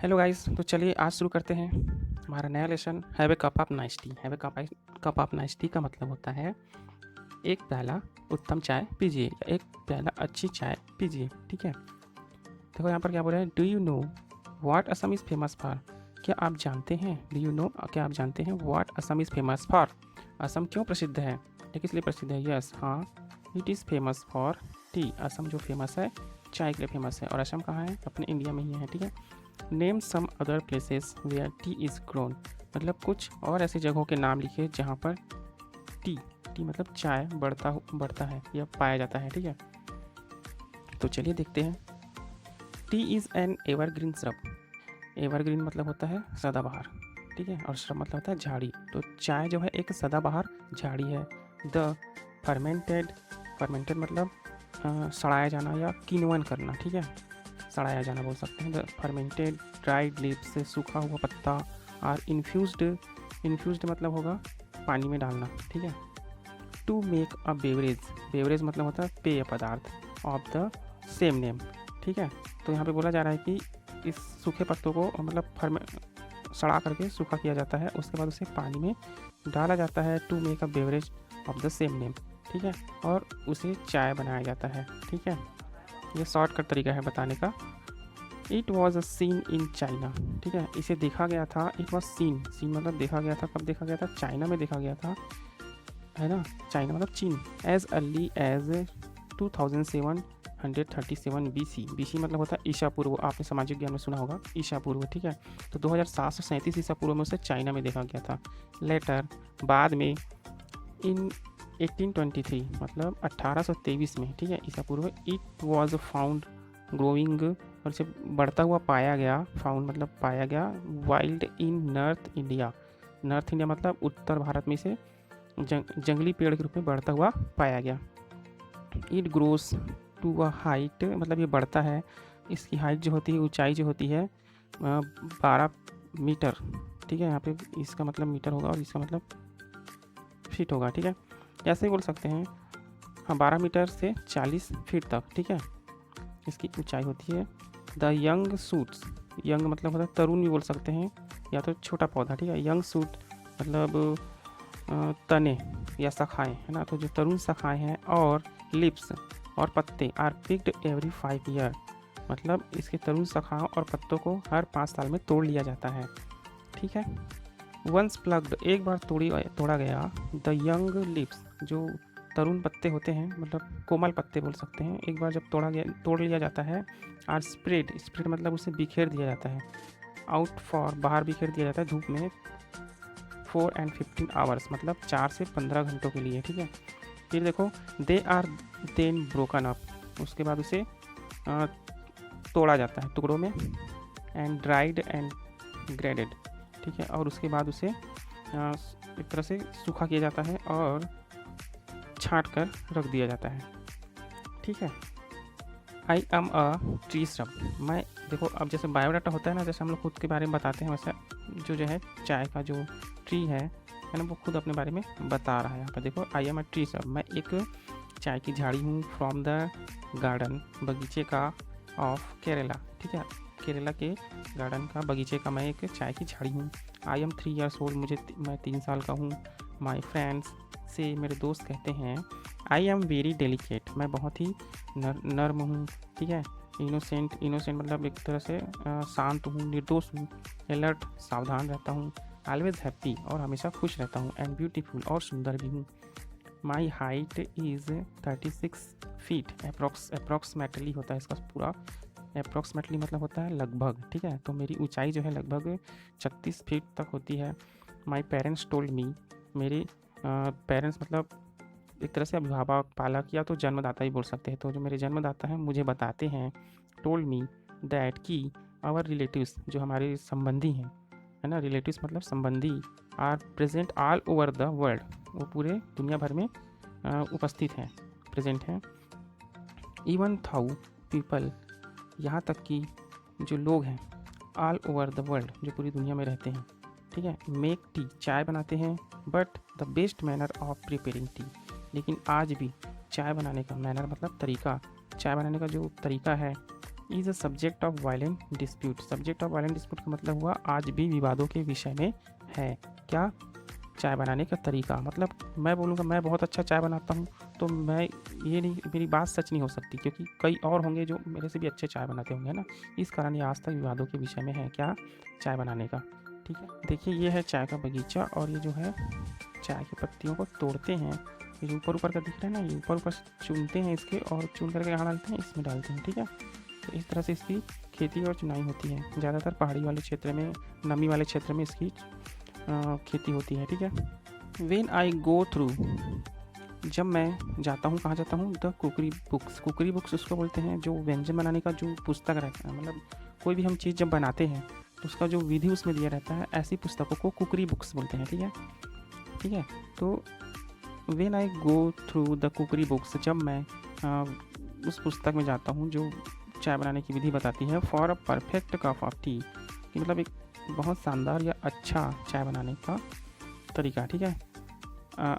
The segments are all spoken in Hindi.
हेलो गाइस, तो चलिए आज शुरू करते हैं हमारा नया lesson. Have a cup of nice T. Have a cup of nice T का मतलब होता है एक प्याला उत्तम चाय पीजिए या एक प्याला अच्छी चाय पीजिए। ठीक है, देखो यहाँ पर क्या बोल रहा है, do you know what Assam is famous for. क्या आप जानते हैं, डू यू नो, क्या आप जानते हैं what Assam is famous for. Assam क्यों प्रसिद्ध है या किस लिए प्रसिद्ध है। यस, हाँ, it is famous for T. Assam जो फेमस है चाय के लिए फेमस है। और असम कहाँ है, अपने इंडिया में ही है। ठीक है, name some other places where tea is grown. मतलब कुछ और ऐसी जगहों के नाम लिखे जहाँ पर टी टी मतलब चाय बढ़ता है या पाया जाता है। ठीक है, तो चलिए देखते हैं। T is an evergreen shrub. Evergreen मतलब होता है सदाबहार। ठीक है, और श्रब मतलब होता है झाड़ी। तो चाय जो है एक सदाबहार झाड़ी है। द फर्मेंटेड, फर्मेंटेड मतलब सड़ाया जाना या किण्वन करना। ठीक है, सड़ाया जाना बोल सकते हैं। द फर्मेंटेड ड्राइड लीव्स से सूखा हुआ पत्ता। और इन्फ्यूज्ड, इन्फ्यूज्ड मतलब होगा पानी में डालना। ठीक है, to make a beverage, beverage मतलब होता है पेय पदार्थ ऑफ द सेम नेम। ठीक है, तो यहाँ पे बोला जा रहा है कि इस सूखे पत्तों को मतलब सड़ा करके सूखा किया जाता है, उसके बाद उसे पानी में डाला जाता है to make a beverage of the same name. ठीक है, और उसे चाय बनाया जाता है। ठीक है, ये शॉर्टकट तरीका है बताने का। It was a seen in China. ठीक है, इसे देखा गया था। इट वॉज सीन, सीन मतलब देखा गया था। कब देखा गया था, चाइना में देखा गया था, है ना। चाइना मतलब चीन। As early as 2737 BC। BC मतलब होता है ईसा पूर्व। आपने सामाजिक ज्ञान में सुना होगा ईसा पूर्व। ठीक है, तो 2737 ईसा पूर्व में उसे चाइना में देखा गया था। लेटर, बाद में, इन 1823 मतलब 1823 में। ठीक है, ईसा पूर्व। इट वॉज फाउंड ग्रोइंग, और इसे बढ़ता हुआ पाया गया। फाउंड मतलब पाया गया। Wild in north India. North India मतलब उत्तर भारत में इसे जंगली पेड़ के रूप में बढ़ता हुआ पाया गया। It grows to a height मतलब ये बढ़ता है। इसकी हाइट जो होती है, ऊंचाई जो होती है 12 मीटर। ठीक है, यहाँ पे इसका मतलब मीटर होगा और इसका मतलब फीट होगा। ठीक है, ऐसे ही बोल सकते हैं। हाँ, 12 मीटर से 40 फीट तक। ठीक है, इसकी ऊंचाई होती है। द यंग सूट्स, यंग मतलब होता है तरुण भी बोल सकते हैं या तो छोटा पौधा। ठीक है, यंग सूट मतलब तने या शाखाएं, है ना। तो जो तरुण शाखाएं हैं और लिप्स और पत्ते आर पिक्ड एवरी 5 ईयर। मतलब इसके तरुण शाखाओं और पत्तों को हर 5 साल में तोड़ लिया जाता है। ठीक है, वंस प्लग्ड, एक बार तोड़ा गया। द यंग लिप्स, जो तरुण पत्ते होते हैं मतलब कोमल पत्ते बोल सकते हैं, एक बार जब तोड़ लिया जाता है। और स्प्रेड, स्प्रेड मतलब उसे बिखेर दिया जाता है। आउट फॉर, बाहर बिखेर दिया जाता है धूप में। 4 and 15 आवर्स मतलब 4 से 15 घंटों के लिए। ठीक है, फिर देखो, they are then broken up, उसके बाद उसे तोड़ा जाता है टुकड़ों में। And dried and graded. ठीक है, और उसके बाद उसे एक तरह से सूखा किया जाता है और छाँट कर रख दिया जाता है। ठीक है, I am a tree shrub. मैं, देखो अब जैसे बायोडाटा होता है ना, जैसे हम लोग खुद के बारे में बताते हैं, वैसे जो है चाय का जो ट्री है ना, वो खुद अपने बारे में बता रहा है। यहाँ पर देखो, I am a tree shrub, मैं एक चाय की झाड़ी हूँ। फ्रॉम द गार्डन, बगीचे का, ऑफ केरला। ठीक है, केरला के गार्डन का, बगीचे का मैं एक चाय की झाड़ी हूँ। आई एम 3 years old, मैं 3 साल का हूँ। माई फ्रेंड्स से, मेरे दोस्त कहते हैं। आई एम वेरी डेलिकेट, मैं बहुत ही नर्म हूँ। ठीक है, इनोसेंट, इनोसेंट मतलब एक तरह से शांत हूँ, निर्दोष हूँ। अलर्ट, सावधान रहता हूँ। ऑलवेज हैप्पी, और हमेशा खुश रहता हूँ। एंड ब्यूटीफुल, और सुंदर भी हूँ। My height is 36 feet. Approximately होता है इसका पूरा। अप्रॉक्सीमेटली मतलब होता है लगभग। ठीक है, तो मेरी ऊंचाई जो है लगभग 36 फीट तक होती है। माई पेरेंट्स टोल्ड मी, मेरे पेरेंट्स मतलब एक तरह से अभिभावक, पालक या तो जन्मदाता ही बोल सकते हैं। तो जो मेरे जन्मदाता हैं मुझे बताते हैं। टोल्ड मी दैट कि आवर रिलेटिव्स, जो हमारे संबंधी हैं, है ना, रिलेटिव्स मतलब संबंधी, are present all over the world, वो पूरे दुनिया भर में उपस्थित हैं, प्रेजेंट हैं। इवन थाउ पीपल, यहाँ तक कि जो लोग हैं, ऑल ओवर द वर्ल्ड, जो पूरी दुनिया में रहते हैं। ठीक है, मेक टी, चाय बनाते हैं। But the best manner of preparing T, लेकिन आज भी चाय बनाने का मैनर मतलब तरीका, चाय बनाने का जो तरीका है, is a subject of violent dispute. Subject of violent dispute का मतलब हुआ आज भी विवादों के विषय में है। क्या? चाय बनाने का तरीका। मतलब मैं बोलूँगा मैं बहुत अच्छा चाय बनाता हूँ, तो मैं ये नहीं, मेरी बात सच नहीं हो सकती, क्योंकि कई और होंगे जो मेरे से भी अच्छे चाय बनाते होंगे ना। इस कारण ये आज तक विवादों के विषय में है। क्या? चाय बनाने का। ठीक है, देखिए ये है चाय का बगीचा, और ये जो है चाय की पत्तियों को तोड़ते हैं। ये जो ऊपर ऊपर का दिख रहा है ना, ये ऊपर ऊपर चुनते हैं इसके, और चुन करके कहाँ डालते हैं? इसमें डालते हैं। ठीक है, तो इस तरह से इसकी खेती और चुनाई होती है। ज़्यादातर पहाड़ी वाले क्षेत्र में, नमी वाले क्षेत्र में इसकी खेती होती है। ठीक है, वेन आई गो थ्रू, जब मैं जाता हूँ, कहाँ जाता हूँ? The cookery books. Cookery books उसको बोलते हैं जो व्यंजन बनाने का जो पुस्तक रहता है, मतलब कोई भी हम चीज़ जब बनाते हैं तो उसका जो विधि उसमें दिया रहता है, ऐसी पुस्तकों को कुकरी बुक्स बोलते हैं। ठीक है, ठीक है, तो when I go through the cookery books, जब मैं उस पुस्तक में जाता हूँ जो चाय बनाने की विधि बताती है, for a perfect cup of T, कि मतलब एक बहुत शानदार या अच्छा चाय बनाने का तरीका। ठीक है,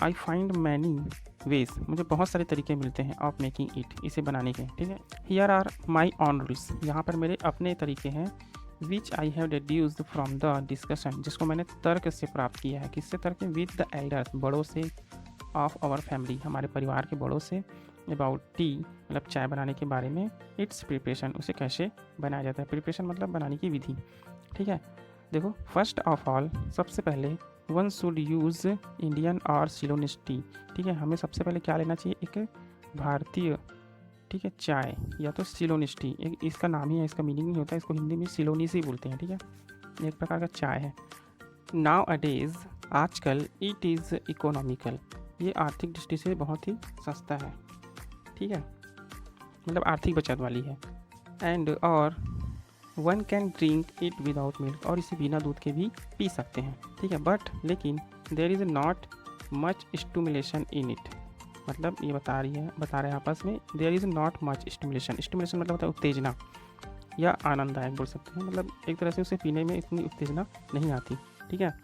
आई फाइंड मैनी वेज, मुझे बहुत सारे तरीके मिलते हैं ऑफ मेकिंग इट, इसे बनाने के। ठीक है, here are my own rules, यहाँ पर मेरे अपने तरीके हैं, which I have deduced from the discussion, जिसको मैंने तर्क से प्राप्त किया है। किससे तर्क? विद द एल्डर्स, बड़ों से, ऑफ आवर फैमिली, हमारे परिवार के बड़ों से, अबाउट टी, मतलब चाय बनाने के बारे में, इट्स प्रिपरेशन, उसे कैसे बनाया जाता है। प्रिपरेशन मतलब बनाने की विधि। ठीक है, देखो, फर्स्ट ऑफ ऑल, सबसे पहले, वन शुड यूज़ इंडियन और सिलोनिस टी। ठीक है, हमें सबसे पहले क्या लेना चाहिए? एक भारतीय, ठीक है, चाय, या तो सिलोनिस टी, एक इसका नाम ही है, इसका मीनिंग नहीं होता, इसको हिंदी में सिलोनिस ही बोलते हैं। ठीक है, एक प्रकार का चाय है। नाउ अडेज, आजकल, इट इज़ इकोनॉमिकल, ये आर्थिक दृष्टि से बहुत ही सस्ता है। ठीक है, मतलब आर्थिक बचत वाली है। एंड और one can drink it without milk, और इसे बिना दूध के भी पी सकते हैं। ठीक है, बट लेकिन there is not much stimulation in it, मतलब ये बता रहे हैं आपस में, there is not much stimulation. Stimulation मतलब होता है उत्तेजना या आनंददायक बोल सकते हैं, मतलब एक तरह से उसे पीने में इतनी उत्तेजना नहीं आती। ठीक है,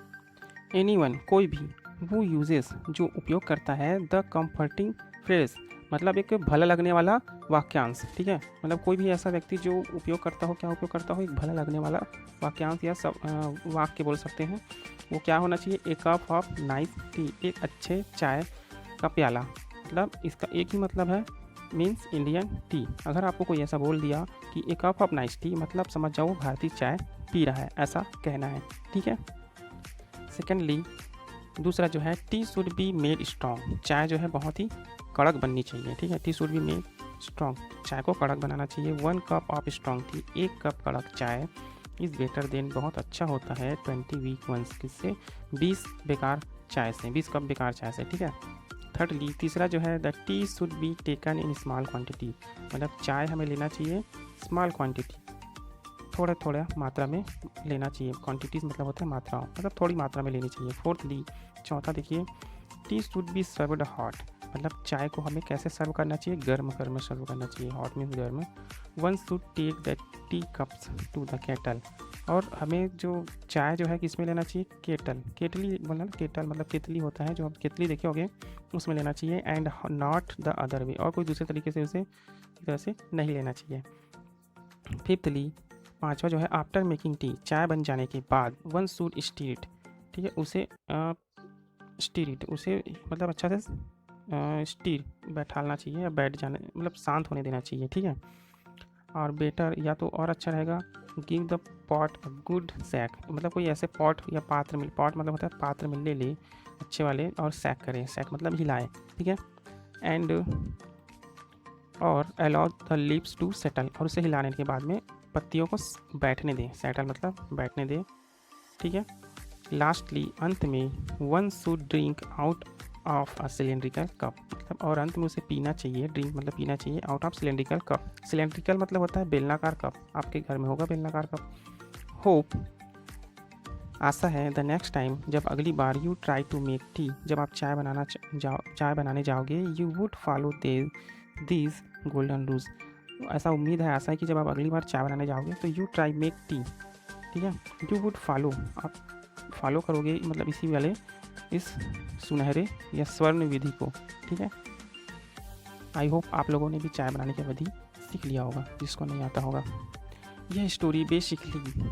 एनीवन, कोई भी, वो यूजेस, जो उपयोग करता है, द कंफर्टिंग फ्रेज, मतलब एक भला लगने वाला वाक्यांश। ठीक है, मतलब कोई भी ऐसा व्यक्ति जो उपयोग करता हो, क्या उपयोग करता हो? एक भला लगने वाला वाक्यांश या सब वाक्य बोल सकते हैं। वो क्या होना चाहिए? ए कप ऑफ नाइस टी, एक अच्छे चाय का प्याला, मतलब इसका एक ही मतलब है, मीन्स इंडियन टी। अगर आपको कोई ऐसा बोल दिया कि ए कप ऑफ नाइस टी, मतलब समझ जाओ भारतीय चाय पी रहा है, ऐसा कहना है। ठीक है, सेकेंडली, दूसरा जो है, T should be made strong, चाय जो है बहुत ही कड़क बननी चाहिए। ठीक है, T should be made strong, चाय को कड़क बनाना चाहिए। One cup of strong T, एक कप कड़क चाय, इज़ बेटर देन, बहुत अच्छा होता है, 20 वीक वंस, किससे? 20 बेकार चाय से, 20 कप बेकार चाय से। ठीक है, थर्डली, तीसरा जो है, the T should be taken in small quantity, मतलब चाय हमें लेना चाहिए स्मॉल क्वान्टिटी, थोड़ा थोड़ा मात्रा में लेना चाहिए। क्वांटिटीज़ मतलब होता है मात्रा, मतलब थोड़ी मात्रा में लेनी चाहिए। फोर्थली, चौथा देखिए, T should be served hot, मतलब चाय को हमें कैसे सर्व करना चाहिए? गर्म गर्म सर्व करना चाहिए। हॉट मीन्स गर्म। One should take the tea cups to the kettle, और हमें जो चाय जो है किस में लेना चाहिए? केटल, केटली बोलना, केटल मतलब केतली होता है, जो आप केतली देखे होंगे, उसमें लेना चाहिए। And not the other way, और कोई दूसरे तरीके से उसे इस तरह से नहीं लेना चाहिए। फिफ्थली, पांचवा जो है, आफ्टर मेकिंग टी, चाय बन जाने के बाद, वन शुड स्टीर इट, ठीक है, उसे स्टीर इट, उसे मतलब अच्छा से स्टीर बैठालना चाहिए, या बैठ जाने मतलब शांत होने देना चाहिए। ठीक है, और बेटर या तो और अच्छा रहेगा, give the pot a good shake, मतलब कोई ऐसे पॉट या पात्र मिल, पॉट मतलब होता है पात्र मिल, ले अच्छे वाले, और सैक करें, सैक मतलब हिलाए। ठीक है, एंड और allow the leaves to settle, और उसे हिलाने के बाद में पत्तियों को बैठने दें, सेटल मतलब बैठने दें। ठीक है, लास्टली, अंत में, one should drink out of a cylindrical cup, मतलब और अंत में उसे पीना चाहिए, ड्रिंक मतलब पीना चाहिए, out of cylindrical cup. Cylindrical मतलब होता है बेलनाकार कप, आपके घर में होगा बेलनाकार कप। होप, आशा है, द नेक्स्ट टाइम, जब अगली बार, you try to make tea, जब आप चाय बनाने जाओगे, you would follow these golden rules, ऐसा उम्मीद है, आशा है कि जब आप अगली बार चाय बनाने जाओगे तो यू ट्राई मेक टी, ठीक है, यू वुड फॉलो, आप फॉलो करोगे, मतलब इसी वाले इस सुनहरे या स्वर्ण विधि को। ठीक है, आई होप आप लोगों ने भी चाय बनाने की विधि सीख लिया होगा जिसको नहीं आता होगा। यह स्टोरी बेसिकली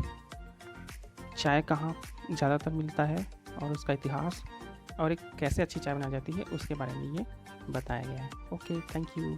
चाय कहाँ ज़्यादातर मिलता है और उसका इतिहास और एक कैसे अच्छी चाय बनाई जाती है उसके बारे में ये बताया गया है। Okay, thank you.